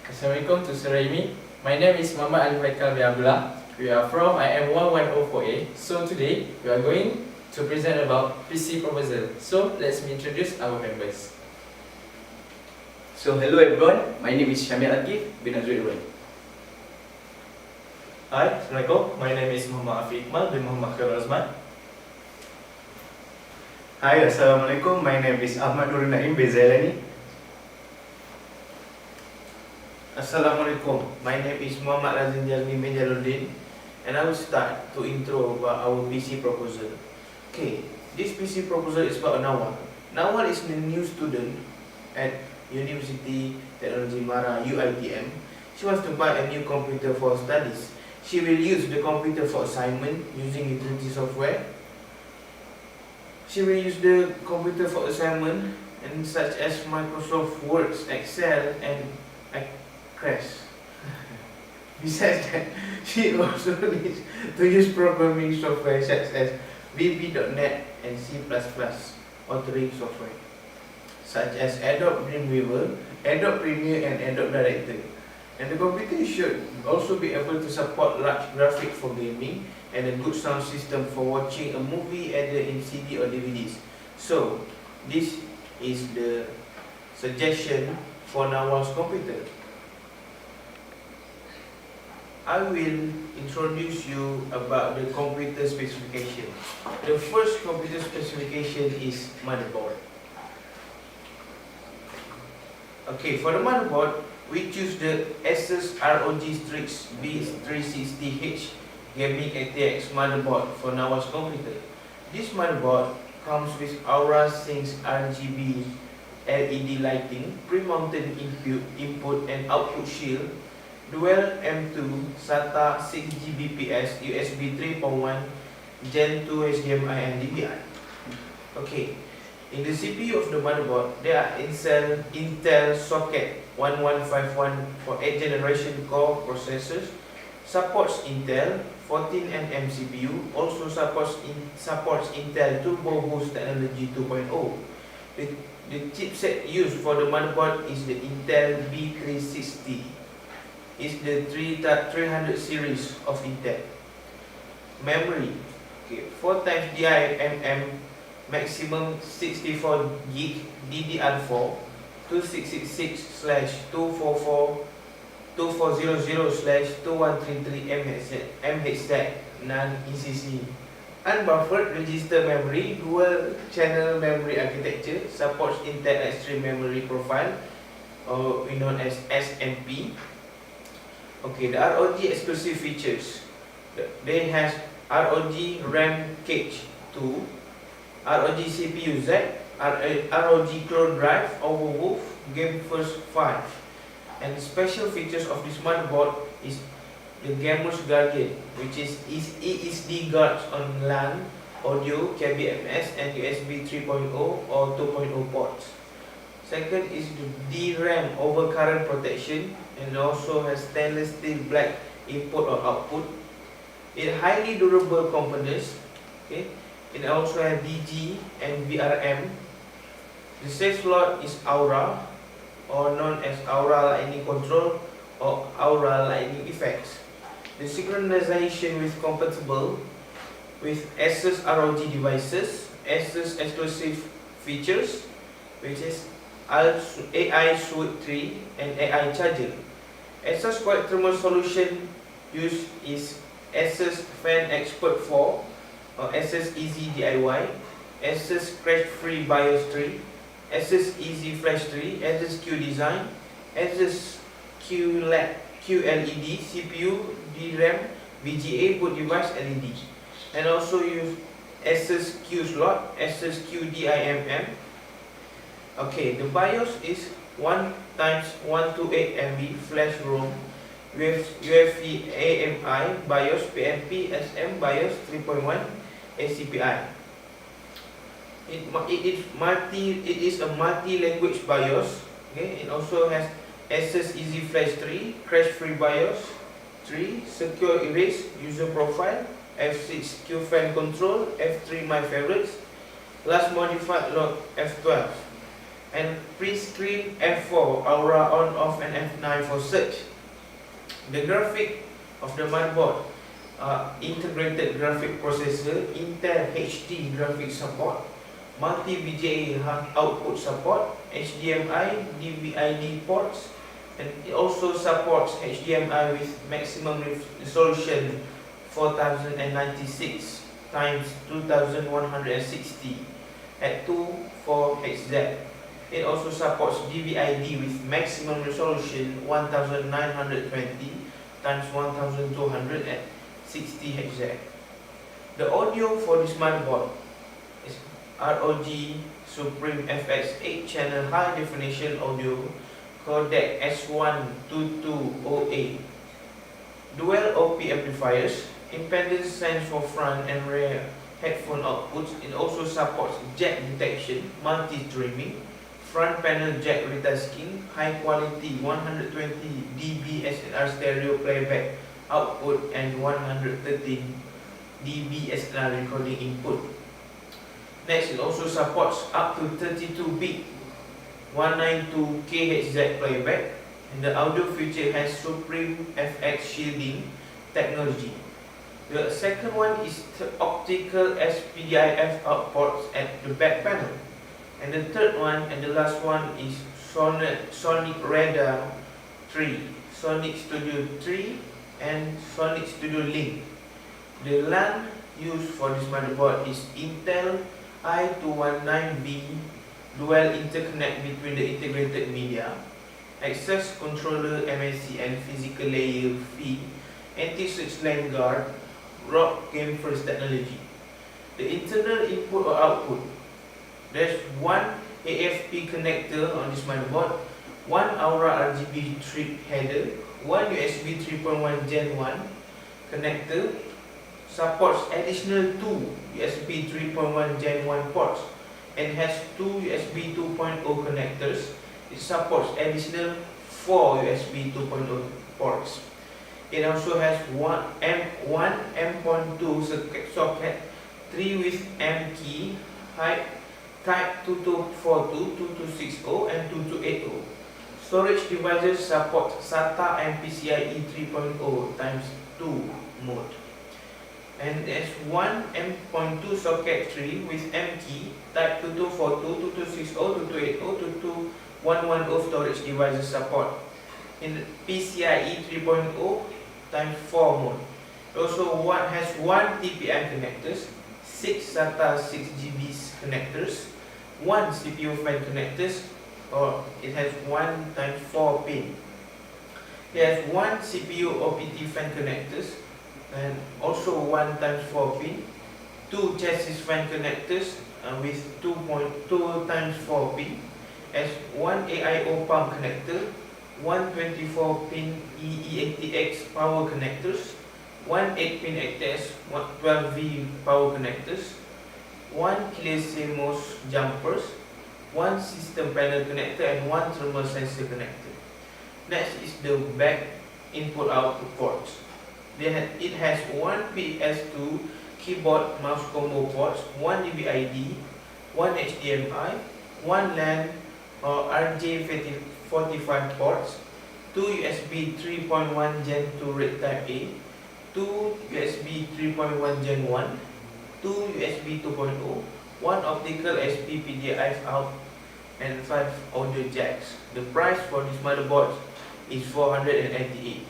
Assalamualaikum to Suraimi. My name is Muhammad Ali Haikal bin Abdullah. We are from IM222 Sept. So today we are going to present about PC proposal. So let's introduce our members. So hello everyone, my name is Syamil Akif bin Azri Ibrahim. Hi, Assalamualaikum. My name is Muhammad Afiq Iqmal bin Muhammad Khairul Azman. Hi, Assalamualaikum. My name is Ahmad Nurul Naim bin Zailani. Assalamualaikum. My name is Muhammad Razin Jalmi bin Jaluddin, and I will start to intro about our PC proposal. Okay, this PC proposal is about Nawal. Nawal is a new student at University Technology Mara UITM. She wants to buy a new computer for studies. She will use the computer for assignment using utility software. She will use the computer for assignment and such as Microsoft Word, Excel, and Crash. Besides that, she also needs to use programming software such as VB.NET and C++ authoring software, such as Adobe Dreamweaver, Adobe Premiere, and Adobe Director. And the computer should also be able to support large graphics for gaming and a good sound system for watching a movie either in CD or DVDs. So, this is the suggestion for Nawal's computer. I will introduce you about the computer specification. The first computer specification is motherboard. Okay, for the motherboard, we choose the Asus ROG Strix B360H Gaming ATX motherboard for Nawal's computer. This motherboard comes with Aura Sync RGB LED lighting, pre-mounted input and output shield, dual M2 SATA 6 Gbps USB 3.1 Gen 2 HDMI and DPI. Okay, in the CPU of the motherboard, there are Intel Socket 1151 for 8th generation core processors, supports Intel 14nm CPU, also supports Intel Turbo Boost Technology 2.0. The chipset used for the motherboard is the Intel B360. It's the 300 series of Intel. Memory, okay, 4x DIMM, maximum 64 GB DDR4, 2666/2400/2133 MHz non-ECC. Unbuffered register memory, dual channel memory architecture, supports Intel Extreme Memory Profile, or known as SMP. Okay, the ROG exclusive features. They has ROG RAM Cache 2, ROG CPU Z, ROG Cloud Drive, Overwolf, Game First 5. And the special features of this motherboard is the Gamer's Guardian, which is ESD guards on LAN, audio, KBMS, and USB 3.0 or 2.0 ports. Second is the DRAM overcurrent protection, and also has stainless steel black input or output. It highly durable components. Okay, it also has DG and VRM. The safe slot is Aura, or known as Aura Lightning Control or Aura Lightning Effects. The synchronization is compatible with Asus ROG devices, Asus exclusive features, which is AI Suite 3 and AI Charger. Asus Quiet Thermal Solution used is Asus Fan Expert 4 or Asus Easy DIY, Asus Crash Free BIOS 3, Asus Easy Flash 3, Asus Q Design, Asus QLED, CPU, DRAM, VGA, boot device, LED. And also use Asus Q slot, Asus QDIMM. Okay, the BIOS is 1x128 MB flash ROM with UEFI AMI BIOS PNP SM BIOS 3.1 ACPI. It is a multi-language BIOS. Okay, it also has Asus Easy Flash 3, Crash Free BIOS 3, Secure Erase User Profile, F6 Q Fan Control, F3 My Favorites, Last Modified Log F12. And pre-screen F4 aura on off and F9 for search. The graphic of the motherboard, integrated graphic processor, Intel HD graphic support, multi-VGA output support, HDMI, DVI-D ports, and it also supports HDMI with maximum resolution 4096 times 2160 at 24Hz. It also supports DVI-D with maximum resolution 1920 times 1200 at 60 Hz. The audio for this motherboard is ROG Supreme FX 8-channel high definition audio codec S12208. Dual OP amplifiers, impedance sense for front and rear headphone outputs. It also supports jack detection, multi-streaming, front panel jack retasking, high quality 120 dB SLR stereo playback output and 113 dB SLR recording input. Next, it also supports up to 32-bit 192 kHz playback, and the audio feature has Supreme FX shielding technology. The second one is the optical SPDIF outputs at the back panel. And the third one and the last one is Sonic Radar 3, Sonic Studio 3 and Sonic Studio Link. The LAN used for this motherboard is Intel i219V dual interconnect between the integrated media, access controller MAC and physical layer feed, anti-switch LAN guard, ROG Game First technology. The internal input or output, there's one AFP connector on this motherboard, one Aura RGB strip header, one USB 3.1 Gen 1 connector, supports additional 2 USB 3.1 Gen 1 ports, and has 2 USB 2.0 connectors. It supports additional 4 USB 2.0 ports. It also has one M.2 socket, 3 with M key, height type 2242, 2260 and 2280. Storage devices support SATA and PCIe 3.0 times 2 mode. And there's one M.2 socket 3 with M key, type 2242, 2260, 2280, 22110 storage devices support in PCIe 3.0 times 4 mode. It also has one TPM connectors, 6 SATA 6GB connectors, 1 CPU fan connectors, or it has 1 times 4 pin. It has 1 CPU OPT fan connectors and also 1 times 4 pin, 2 chassis fan connectors with 2.2 times 4 pin, has 1 AIO pump connector, 1 24-pin EEATX power connectors, 1 8-pin ATX 12V power connectors, 1 keyless CMOS jumpers, 1 system panel connector and 1 thermal sensor connector. Next is the back input output ports. It has 1 PS2 keyboard mouse combo ports, 1 DVI-D, 1 HDMI, 1 LAN or RJ45 ports, 2 USB 3.1 Gen 2 RAID Type A, 2 USB 3.1 Gen 1, 2 USB 2.0, 1 optical SP PDIF out, and 5 audio jacks. The price for this motherboard is 488.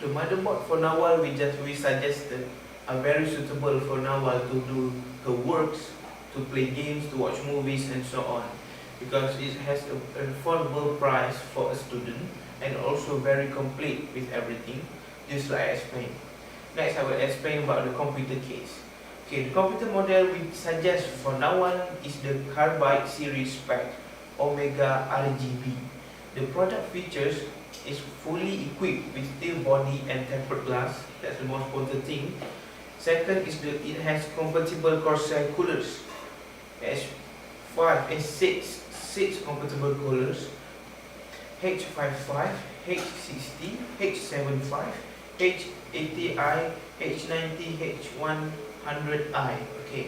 The motherboard for Nawal we suggested are very suitable for Nawal to do her works, to play games, to watch movies and so on, because it has an affordable price for a student and also very complete with everything, just like I explained. Next I will explain about the computer case. Okay, the computer model we suggest for Nawal is the Carbide series spec Omega RGB. The product features is fully equipped with steel body and tempered glass. That's the most important thing. Second is it has compatible Corsair coolers. S5 and 6 compatible coolers. H55, H60, H75, H80i, H90, H100i. Okay.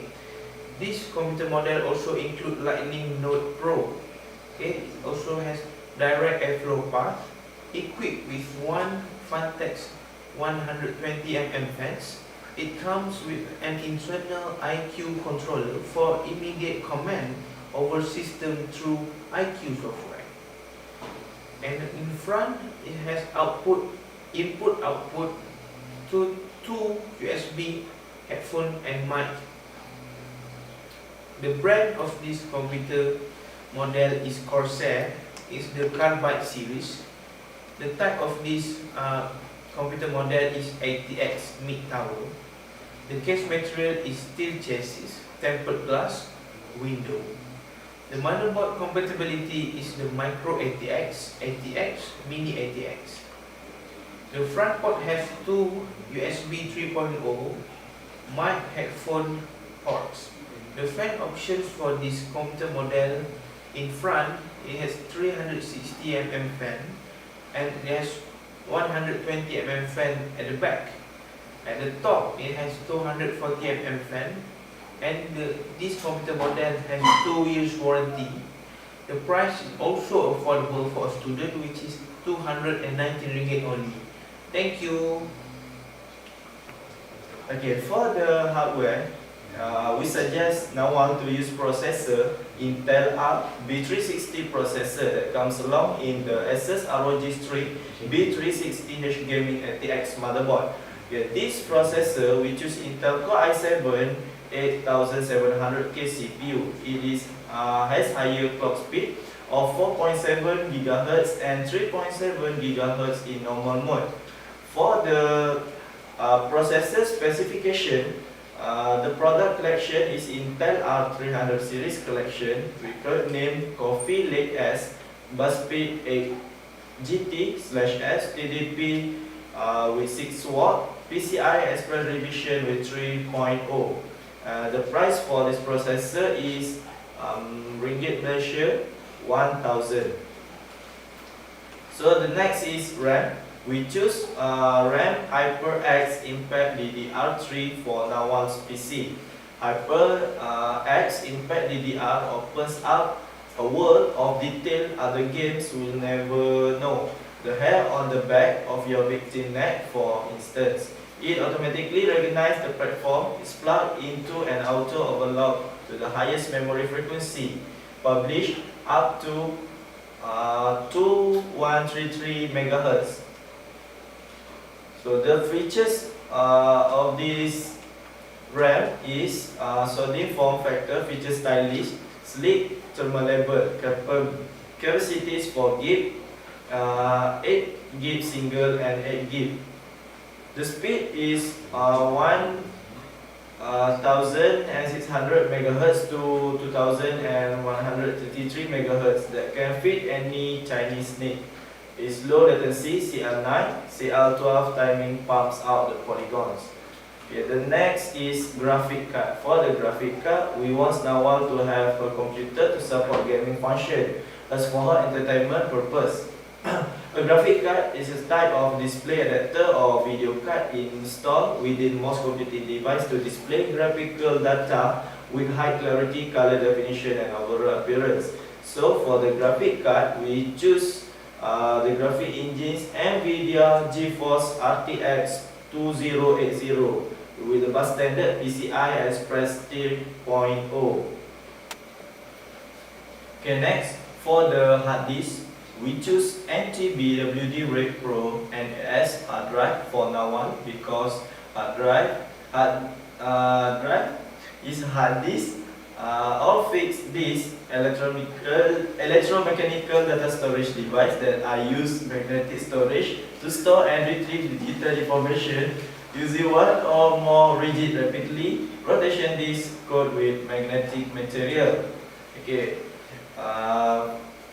This computer model also include Lightning Node Pro. Okay, it also has direct airflow path, equipped with one Fantex 120mm fans. It comes with an internal IQ controller for immediate command over system through IQ software. And in front, it has input-output to two USB headphone and mic. The brand of this computer model is Corsair. It's the Carbide series. The type of this computer model is ATX mid tower. The case material is steel chassis, tempered glass, window. The motherboard compatibility is the micro ATX, ATX, mini ATX. The front port has two USB 3.0 mic headphone ports. The fan options for this computer model: in front, it has 360mm fan, and it has 120mm fan at the back. At the top, it has 240mm fan, and this computer model has 2 years warranty. The price is also affordable for a student, which is 219 ringgit only. Thank you. Okay, for the hardware, we suggest Nawal to use processor Intel Arc B360 processor that comes along in the Asus ROG Strix B360H Gaming ATX motherboard. This processor, we choose Intel Core i7 8700K CPU. It has higher clock speed of 4.7 GHz and 3.7 GHz in normal mode. For the processor specification, the product collection is Intel R300 series collection with code name Coffee Lake S, bus speed 8 GT/S, TDP with 6 watt, PCI Express revision with 3.0. The price for this processor is Ringgit Malaysia 1000. So the next is RAM. We choose RAM HyperX Impact DDR3 for Nawal's PC. HyperX Impact DDR opens up a world of detail other games will never know. The hair on the back of your victim neck, for instance. It automatically recognizes the platform, is plugged into an auto overlock to the highest memory frequency, published up to 2133 MHz. So the features of this RAM is sodium form factor, feature stylish, sleek, thermalable, capacities for GB, 8 GB single and 8 GB. The speed is 1600 MHz to 2133 MHz that can fit any Chinese need. It's low latency, CL9, CL12 timing pumps out the polygons. Okay, the next is graphic card. For the graphic card, we want Nawal to have a computer to support gaming function as for her entertainment purpose. A graphic card is a type of display adapter or video card installed within most computing device to display graphical data with high clarity, color definition, and overall appearance. So for the graphic card, we choose the graphic engines NVIDIA GeForce RTX 2080 with the bus standard PCI Express 3.0. Okay, next for the hard disk, we choose NTBWD Red Pro NAS hard drive for Nawal because hard drive is hard disk, all fixed disk, electromechanical data storage device that I use magnetic storage to store and retrieve digital information using one or more rigid rapidly rotation disk coated with magnetic material. Okay.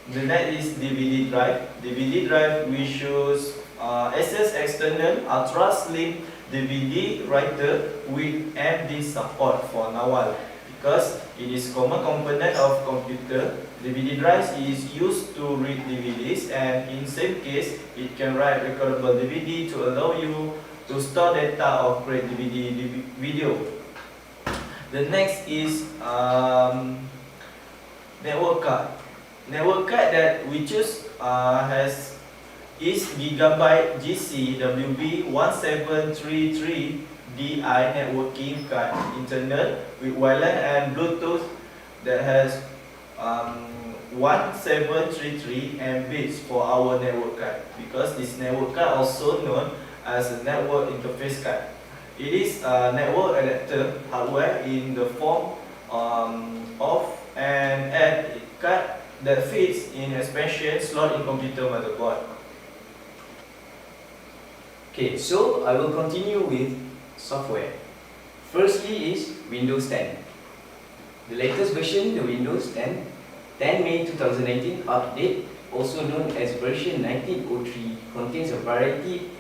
The next is DVD drive. DVD drive, we choose Asus external ultra slim DVD writer with MD support for Nawal because it is common component of computer. DVD drive is used to read DVDs, and in same case it can write recordable DVD to allow you to store data or create DVD video. The next is network card. Network card that we choose is Gigabyte GC-WB1733DI networking card, internal with wireless and Bluetooth, that has 1733 Mbits for our network card, because this network card also known as a network interface card. It is a network adapter hardware in the form of an add card that fits in expansion slot in computer motherboard. Okay, so I will continue with software. Firstly is Windows 10. The latest version, the Windows 10 May 2019 update, also known as version 1903, contains a variety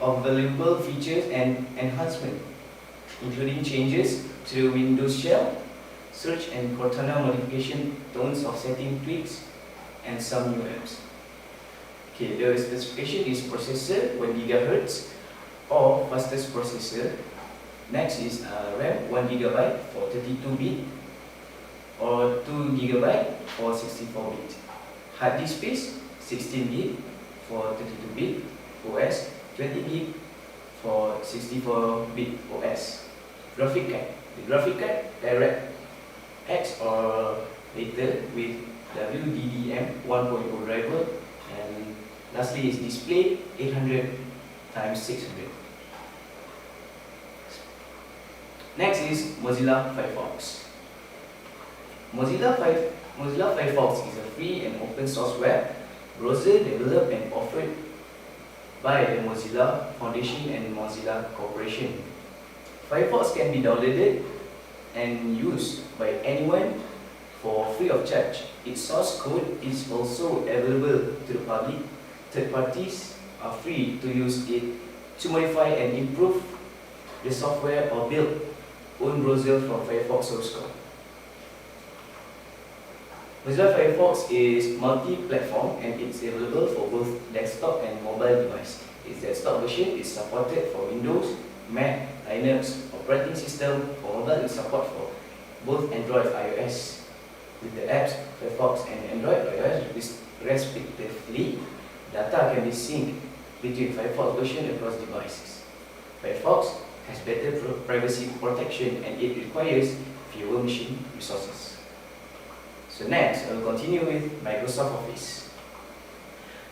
of valuable features and enhancements, including changes to the Windows shell, search and Cortana modification, tones of setting tweaks, and some new apps. Okay, the specification is processor 1 GHz or fastest processor. Next is RAM 1 GB for 32-bit or 2 GB for 64-bit. Hard disk space 16 GB for 32-bit OS, 20 GB for 64-bit OS. Graphic card. The graphic card DirectX or later with WDDM 1.0 driver, and lastly is display 800x600. Next is Mozilla Firefox. Mozilla Firefox is a free and open source web browser developed and offered by the Mozilla Foundation and Mozilla Corporation. Firefox can be downloaded and used by anyone for free of charge. Its source code is also available to the public. Third parties are free to use it to modify and improve the software or build own browser from Firefox source code. Mozilla Firefox is multi-platform and it's available for both desktop and mobile device. Its desktop version is supported for Windows, Mac, Linux operating system. For mobile, it's support for both Android and iOS. With the apps Firefox and Android iOS respectively, data can be synced between Firefox version across devices. Firefox has better privacy protection and it requires fewer machine resources. So next, I will continue with Microsoft Office.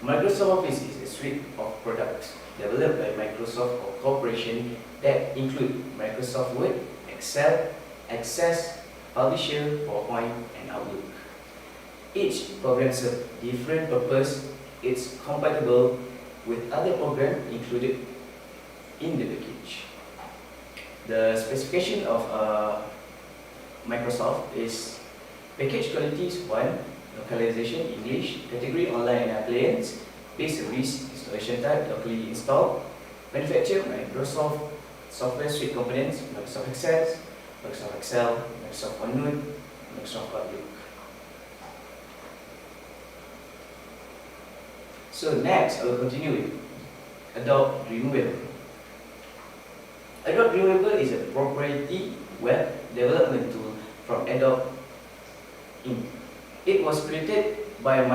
Microsoft Office is a suite of products developed by Microsoft Corporation that include Microsoft Word, Excel, Access, Publisher, PowerPoint, and Outlook. Each program serves different purpose. It's compatible with other programs included in the package. The specification of Microsoft is package quality is 1, localization English, category online and appliance, base service, installation type locally installed, manufacturer Microsoft software suite components, Microsoft Access, Microsoft Excel, Microsoft OneNote, Microsoft Outlook. So next, I will continue with Adobe Removable. Adobe Removable is a proprietary web development tool from Adobe Inc. It was created by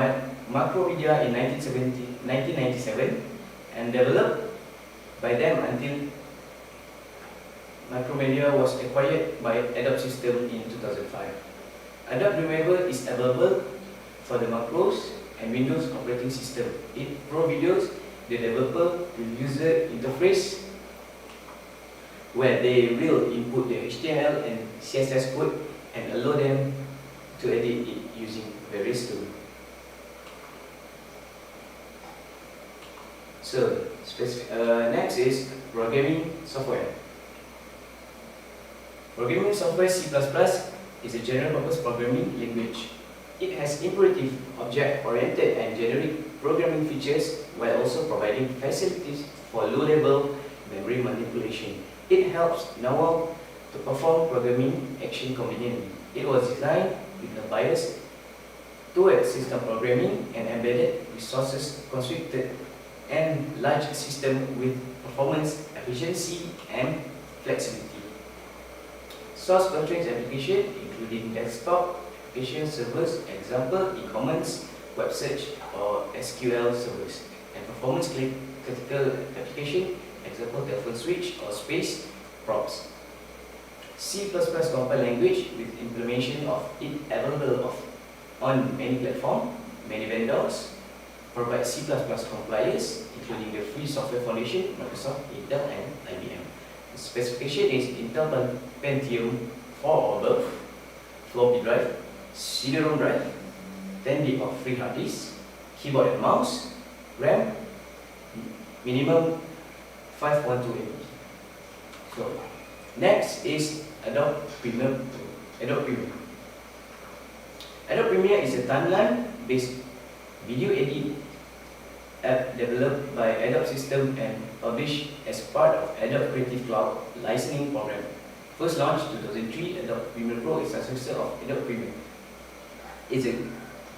Macromedia in 1997 and developed by them until Macromedia was acquired by Adobe Systems in 2005. Adobe Removable is available for the Macros and Windows operating system. It provides the developer with user interface where they will input the HTML and CSS code and allow them to edit it using various tools. So, next is programming software. Programming software C++ is a general-purpose programming language. It has imperative, object-oriented, and generic programming features while also providing facilities for low-level memory manipulation. It helps no one to perform programming action conveniently. It was designed with a bias towards system programming and embedded resources constricted and large system with performance, efficiency, and flexibility. Source constraints application including desktop application servers, example e-commerce, web search or SQL servers, and performance critical application, example telephone switch or space props. C++ compile language with implementation of it available on many platforms, many vendors, provide C++ compilers including the Free Software Foundation, Microsoft, Intel and IBM. The specification is Intel Pentium 4 or above, floppy drive, CD-ROM drive, 10 GB of free hard disk, keyboard and mouse, RAM, minimum 512 MB. So next is Adobe Premiere. Adobe Premiere is a timeline-based video edit app developed by Adobe System and published as part of Adobe Creative Cloud licensing program. First launched 2003, Adobe Premiere Pro is successor of Adobe Premiere. It's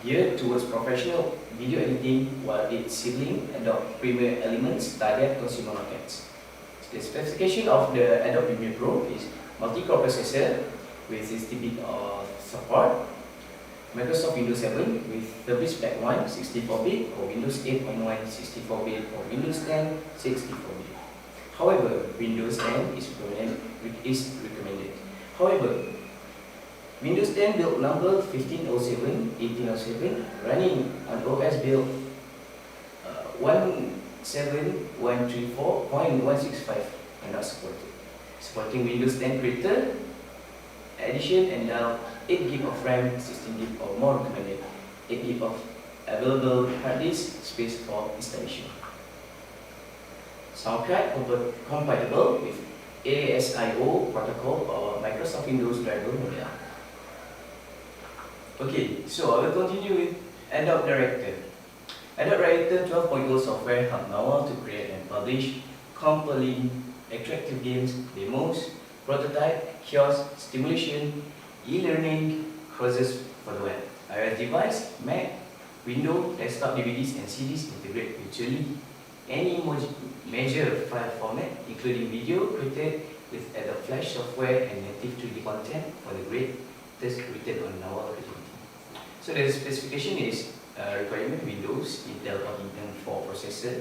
geared towards professional video editing while its sibling Adobe Premiere Elements target consumer markets. The specification of the Adobe Premiere Pro is multi-core processor with 60-bit support, Microsoft Windows 7 with Service Pack 1 64-bit or Windows 8.1 64-bit or Windows 10 64-bit. However, Windows 10 is recommended. However, Windows 10 build number 1507, 1807 running on OS build 17134.165 are not supported. Supporting Windows 10 Creator Edition and now 8 GB of RAM, 16 GB or more recommended. 8 GB of available hard disk space for installation. Sound card compatible with ASIO protocol or Microsoft Windows driver model. Okay, so I will continue with Adobe Director. Adobe Director 12.0 software helps Nawal to create and publish compelling, attractive games, demos, prototype, kiosk, stimulation, e-learning courses for the web. iOS device, Mac, Windows, desktop DVDs and CDs integrate virtually any major file format, including video created with Adobe Flash software and native 3D content for the greatest return on Nawal creativity. So the specification is requirement Windows, Intel or Intel 4 processor,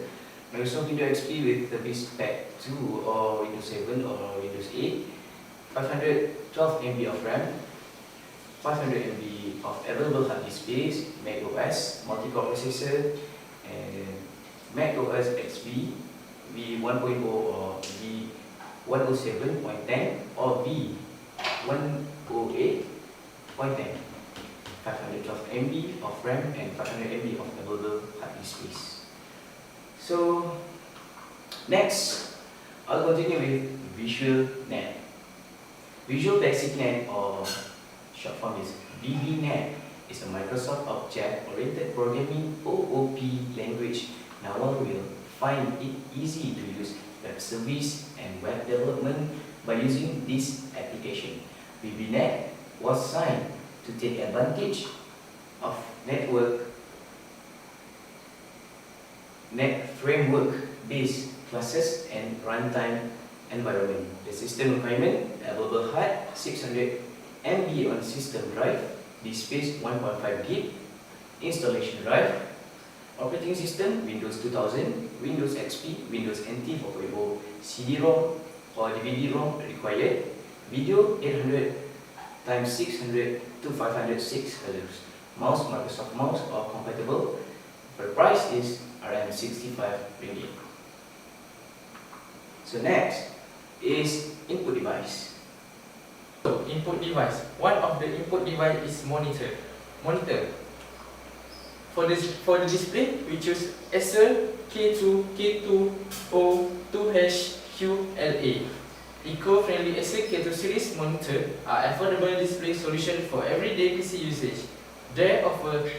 Microsoft Windows XP with Service Pack 2 or Windows 7 or Windows 8, 512 MB of RAM, 500 MB of available hard disk space, Mac OS, multi-core processor, and Mac OS XP V1.0 or V107.10 or V108.10. 512 MB of RAM and 500 MB of available hard disk space. So next, I'll continue with Visual Net. Visual Basic Net or short form is VBNet is a Microsoft Object-Oriented Programming (OOP) language. Nawal will find it easy to use web service and web development by using this application. VBNet was signed to take advantage of net framework-based classes and runtime environment. The system requirement: available hard 600 MB on system drive, disk space 1.5 GB, installation drive, operating system Windows 2000, Windows XP, Windows NT 4.0, CD-ROM or DVD-ROM required, video 800 x 600 to 506 colors, mouse Microsoft mouse or compatible. The price is around 65 ringgit. So next is input device. So input device. One of the input device is monitor. For the display, we choose Acer K2O2HQLA. Eco-friendly Acer K2 series monitor are affordable display solution for everyday PC usage. They offer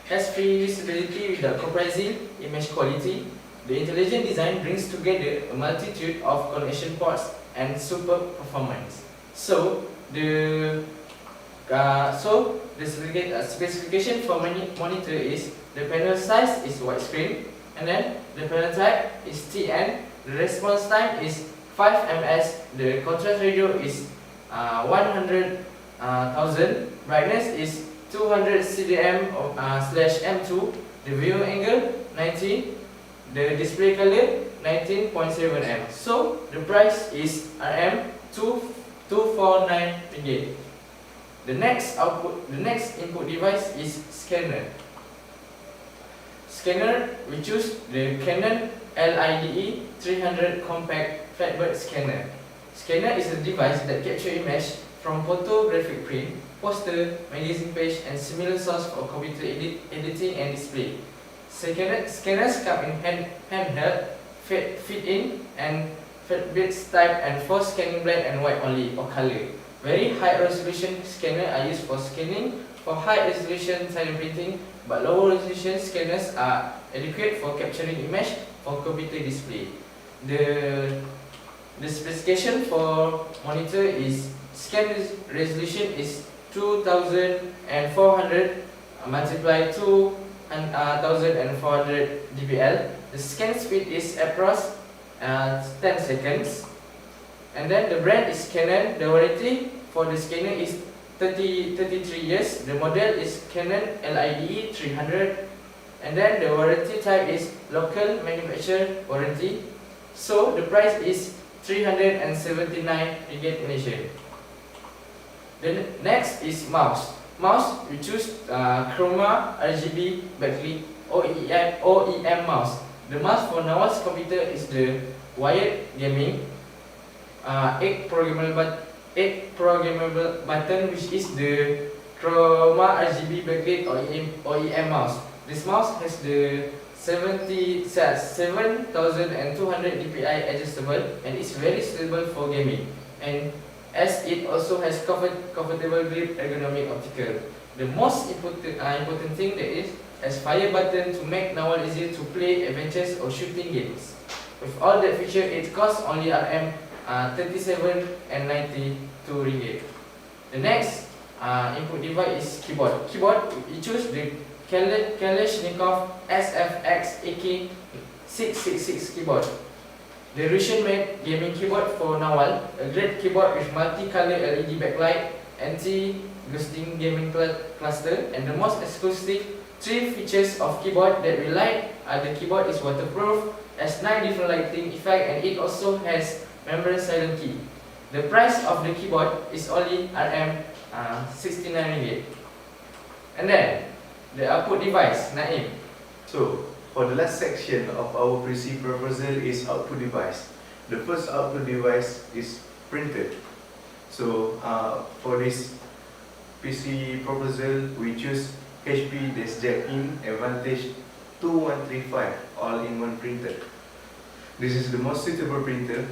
hassle-free usability without compromising image quality. The intelligent design brings together a multitude of connection ports and super performance. So the specification for monitor is the panel size is widescreen, and then the panel type is TN. The response time is 5 ms. The contrast ratio is 100,000. Brightness is 200 cdm slash m2. The view angle 90. The display color 19.7m. So the price is Rm249 ringgit. The next input device is scanner. Scanner, we choose the Canon LIDE 300 compact flatbed scanner. Scanner is a device that captures image from photographic print, poster, magazine page, and similar source for computer editing and display. Scanners come in handheld, fit-in, and flatbed type, and for scanning black and white only or color. Very high resolution scanners are used for scanning for high resolution silent printing, but lower resolution scanners are adequate for capturing image for computer display. The specification for monitor is scan resolution is 2400 multiply 2400 dpl. The scan speed is approx 10 seconds. And then the brand is Canon. The warranty for the scanner is 33 years. The model is Canon LIDE 300. And then the warranty type is local manufacturer warranty. So the price is 379 ringgit Malaysian. The next is mouse. Mouse, we choose Chroma RGB backlit OEM mouse. The mouse for Nawal's computer is the wired gaming 8 programmable button, which is the Chroma RGB backlit OEM mouse. This mouse has the 7200 dpi adjustable and is very stable for gaming, and as it also has comfortable grip ergonomic optical. The most important thing that is has fire button to make Nawal easier to play adventures or shooting games. With all that feature, it costs only Rm 37.92 ringgit. The next input device is keyboard. Keyboard, we choose the Kalashnikov SFX AK666 keyboard. The Russian-made gaming keyboard for Nawal, a great keyboard with multi-color LED backlight, anti-ghosting gaming cluster, and the most exclusive 3 features of keyboard that we like are the keyboard is waterproof, has 9 different lighting effects, and it also has membrane silent key. The price of the keyboard is only Rm 69 ringgit. And then the output device, Naim. So, for the last section of our PC proposal is output device. The first output device is printer. So, for this PC proposal, we choose HP DeskJet-in Advantage 2135 all-in-one printer. This is the most suitable printer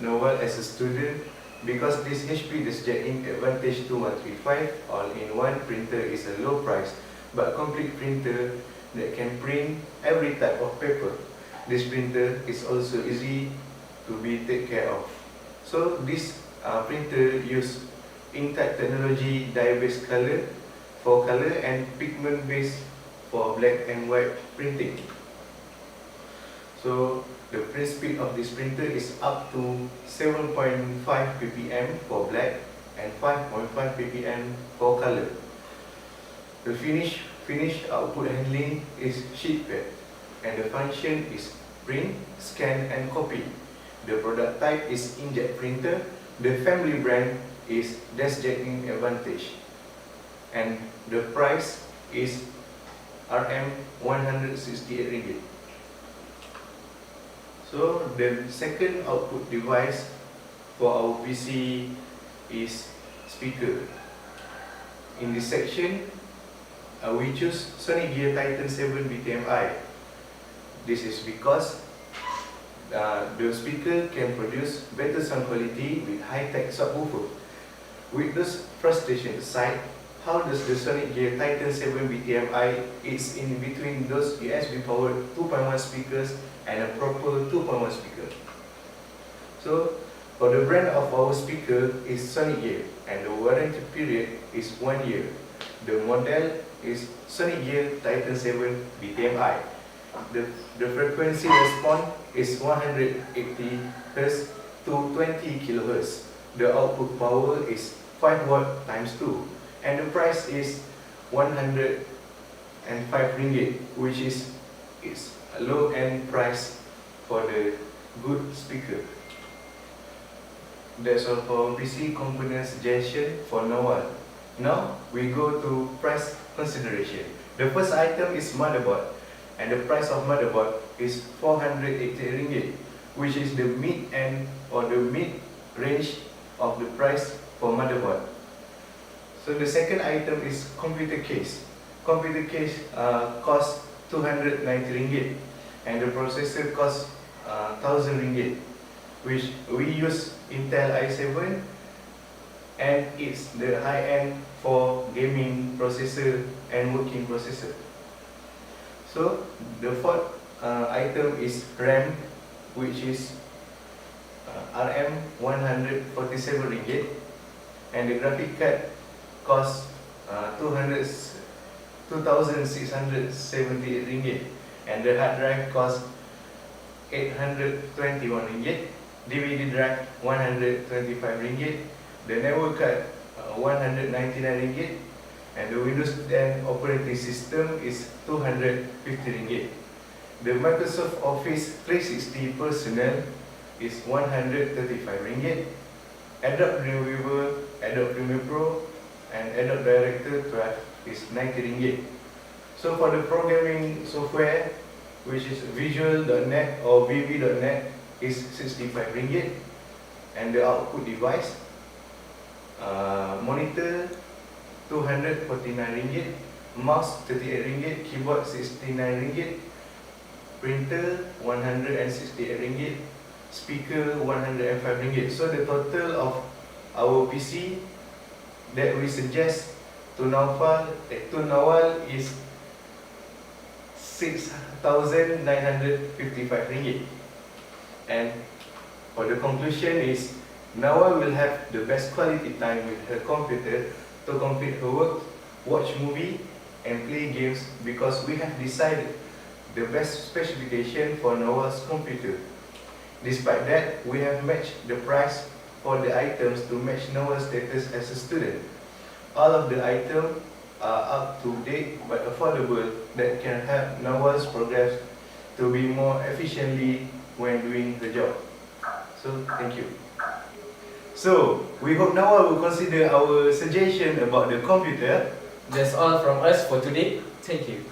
Nawal as a student, because this HP DeskJet-in Advantage 2135 all-in-one printer is a low price but complete printer that can print every type of paper. This printer is also easy to be taken care of. So this printer use inkjet technology, dye-based color for color and pigment-based for black and white printing. So the print speed of this printer is up to 7.5 ppm for black and 5.5 ppm for color. The finished output handling is sheet fed, and the function is print, scan and copy. The product type is inkjet printer. The family brand is DeskJet-in Advantage, and the price is Rm 168 ringgit. So the second output device for our PC is speaker. In this section, we choose Sonic Gear Titan 7 BTMI. This is because the speaker can produce better sound quality with high-tech subwoofer. With this frustration aside, how does the Sonic Gear Titan 7 BTMI is in between those USB powered 2.1 speakers and a proper 2.1 speaker? So, for the brand of our speaker is Sonic Gear, and the warranty period is 1 year. The model is Sonic Gear Titan 7 BTMI. The frequency response is 180 Hz to 20 kHz. the output power is 5 watt times 2, and the price is 105 ringgit, which is a low end price for the good speaker. That's all for PC component suggestion for Nawal. Now we go to price consideration. The first item is motherboard, and the price of motherboard is 480 ringgit, which is the mid end or the mid range of the price for motherboard. So the second item is computer case. Computer case costs 290 ringgit, and the processor costs 1000 ringgit, which we use Intel i7, and it's the high end for gaming processor and working processor. So the fourth item is RAM, which is RM 147 ringgit, and the graphic card costs 2678 ringgit, and the hard drive costs 821 ringgit, DVD drive 125 ringgit, the network card 199 ringgit, and the Windows 10 operating system is 250 ringgit. The Microsoft Office 360 personnel is 135 ringgit. Adobe Remover, Adobe Premiere Pro, and Adobe Director 12 is 90 ringgit. So for the programming software, which is Visual.net or VB.net, is 65 ringgit, and the output device, monitor 249 ringgit, mouse 38 ringgit, keyboard 69 ringgit, printer 168 ringgit, speaker 105 ringgit. So the total of our PC that we suggest to Nawal is 6,955 ringgit. And for the conclusion is, Nawal will have the best quality time with her computer to complete her work, watch movie, and play games, because we have decided the best specification for Nawal's computer. Despite that, we have matched the price for the items to match Nawal's status as a student. All of the items are up to date but affordable, that can help Nawal's progress to be more efficiently when doing the job. So, thank you. So, we hope Nawal will consider our suggestion about the computer. That's all from us for today. Thank you.